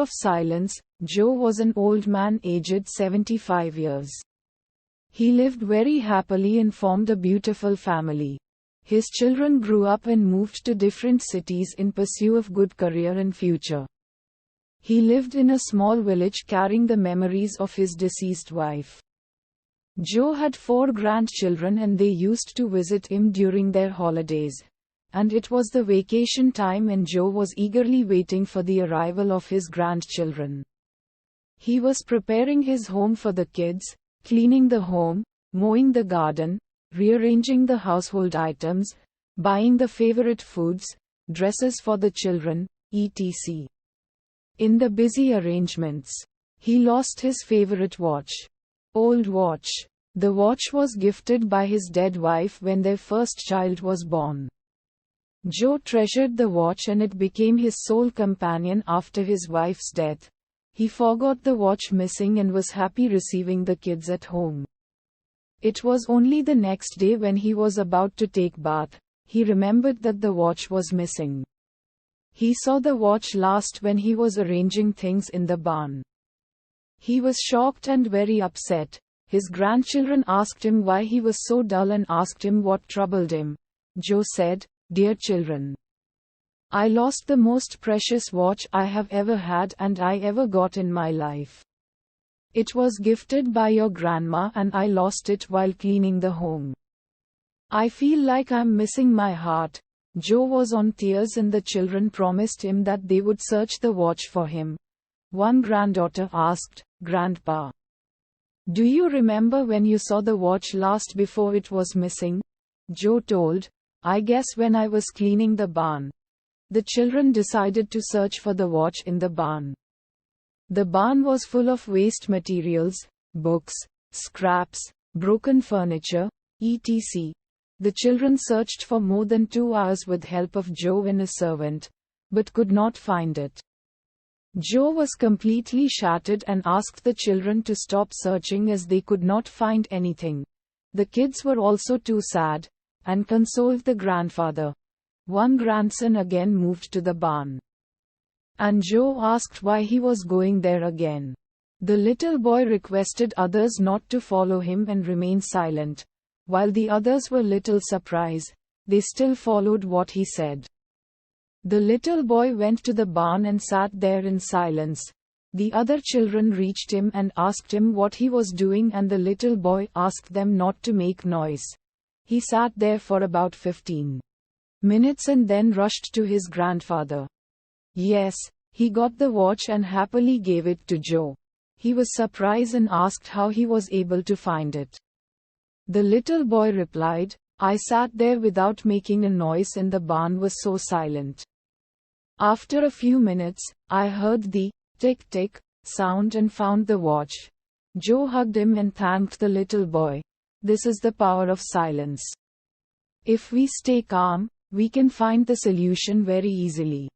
of silence. Joe was an old man aged 75 years. He lived very happily and formed a beautiful family. His children grew up and moved to different cities in pursuit of good career and future. He lived in a small village carrying the memories of his deceased wife. Joe had 4 grandchildren and they used to visit him during their holidays. And it was the vacation time and Joe was eagerly waiting for the arrival of his grandchildren. He was preparing his home for the kids, cleaning the home, mowing the garden, rearranging the household items, buying the favorite foods, dresses for the children, etc. In the busy arrangements, he lost his favorite watch. Old watch. The watch was gifted by his dead wife when their first child was born. Joe treasured the watch and it became his sole companion after his wife's death. He forgot the watch missing and was happy receiving the kids at home. It was only the next day when he was about to take bath, he remembered that the watch was missing. He saw the watch last when he was arranging things in the barn. He was shocked and very upset. His grandchildren asked him why he was so dull and asked him what troubled him. Joe said, "Dear children, I lost the most precious watch I have ever had and I ever got in my life. It was gifted by your grandma and I lost it while cleaning the home. I feel like I'm missing my heart." Joe was on tears and the children promised him that they would search the watch for him. One granddaughter asked, "Grandpa, do you remember when you saw the watch last before it was missing?" Joe told, "I guess when I was cleaning the barn." The children decided to search for the watch in the barn. The barn was full of waste materials, books, scraps, broken furniture, etc. The children searched for more than 2 hours with help of Joe and a servant, but could not find it. Joe was completely shattered and asked the children to stop searching as they could not find anything. The kids were also too sad, and consoled the grandfather. One grandson again moved to the barn. And Joe asked why he was going there again. The little boy requested others not to follow him and remain silent. While the others were little surprised, they still followed what he said. The little boy went to the barn and sat there in silence. The other children reached him and asked him what he was doing and the little boy asked them not to make noise. He sat there for about 15 minutes and then rushed to his grandfather. Yes, he got the watch and happily gave it to Joe. He was surprised and asked how he was able to find it. The little boy replied, "I sat there without making a noise and the barn was so silent. After a few minutes, I heard the tick-tick sound and found the watch." Joe hugged him and thanked the little boy. This is the power of silence. If we stay calm, we can find the solution very easily.